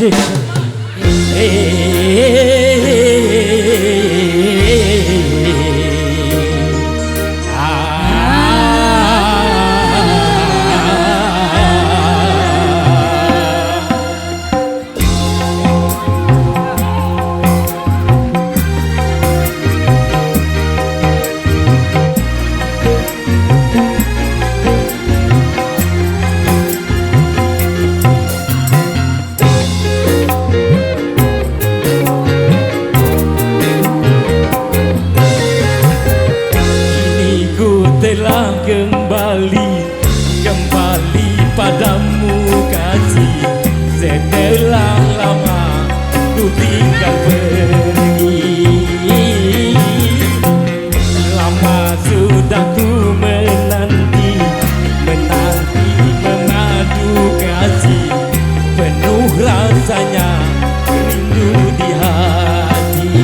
Asik. Telah kembali padamu kasih, setelah lama ku tinggal pergi. Lama sudah ku menanti memadu kasih, penuh rasanya rindu di hati.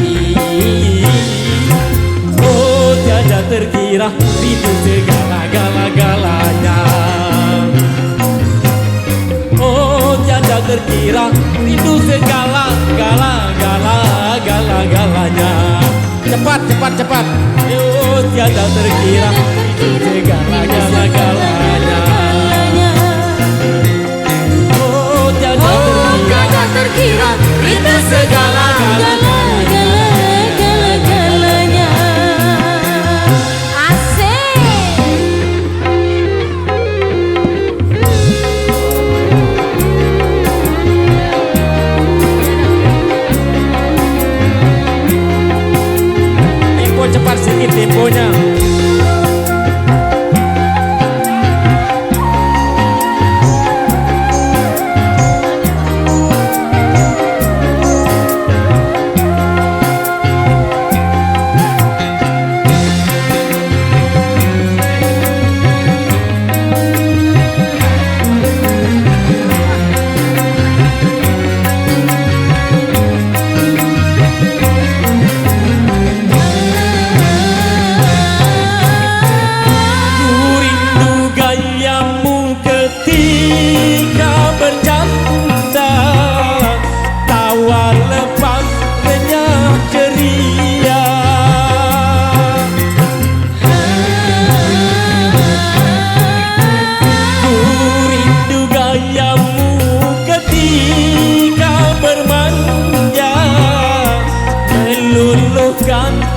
Oh tiada terkira rindu segala-galanya. Oh tiada terkira rindu segala-galanya. Cepat. Oh tiada terkira rindu segala-galanya. Oh tiada terkira rindu segala-galanya. Cepat sedikit temponya.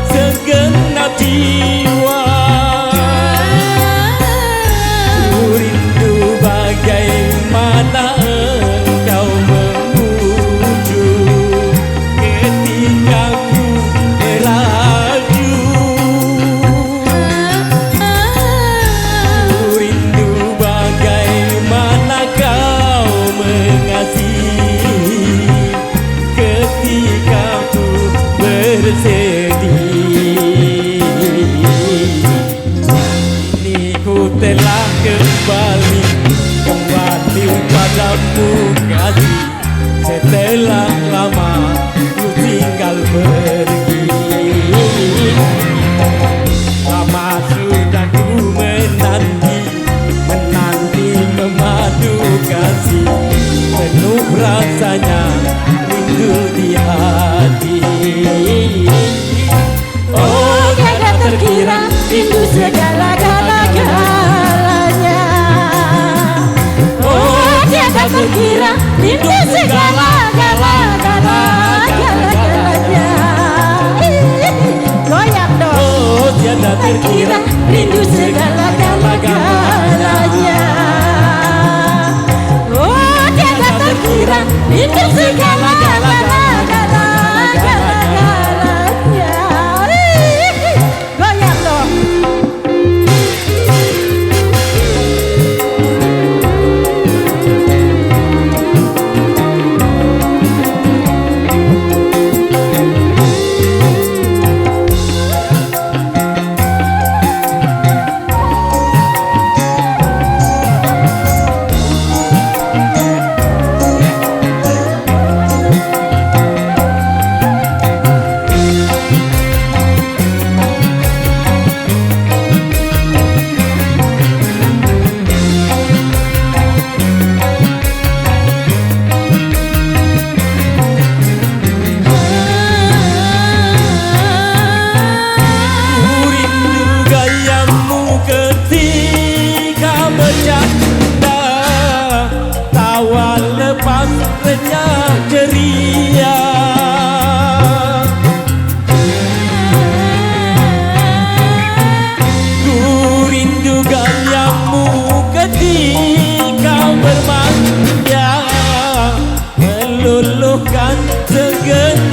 Segenap jiwa ku rindu bagaimana engkau memuju ketika ku melaju. Ku rindu bagaimana kau mengasihi ketika ku bersedih. Telah kembali padamu kasih, setelah lama ku tinggal pergi. Lama sudah ku menanti memadu kasih, penuh rasanya rindu di hati. Oh tiada terkira rindu segala-galanya. Terkira rindu segala-galanya. Goyang dong. Oh tiada terkira rindu segala-galanya. Oh tiada terkira rindu segala-galanya. Goyang dong.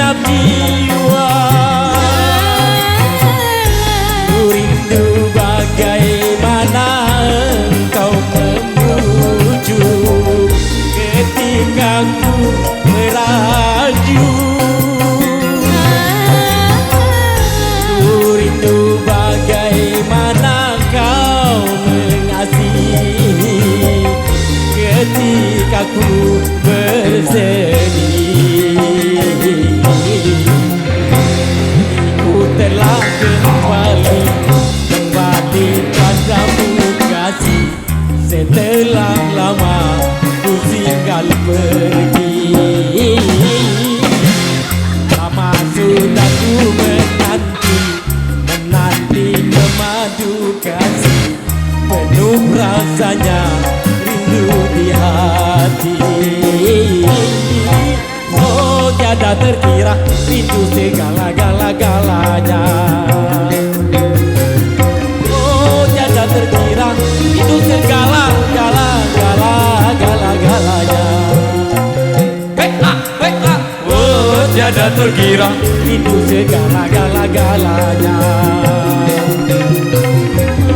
segenap jiwa. Ku rindu bagaimana engkau memujuk ketika ku merajuk. Ku rindu bagaimana kau mengasihi ketika ku bersedih. Ku telah kembali padamu kasih, setelah lama ku tinggal pergi. Lama sudah ku menanti memadu kasih, penuh rasanya rindu di hati. Oh tiada terkira rindu segala-galanya. Oh tiada terkira rindu segala-galanya. Oh tiada terkira rindu segala-galanya.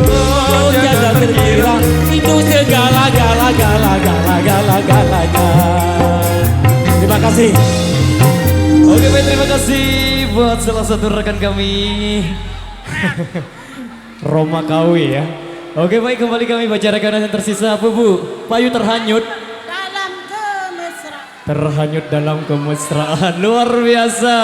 Oh tiada terkira rindu segala-galanya. Terima kasih. Oke baik, terima kasih buat salah satu rekan kami Roma Kawi ya. Oke baik, kembali kami baca rekanan yang tersisa. Bu, Payu terhanyut dalam kemesraan. terhanyut dalam kemesraan luar biasa.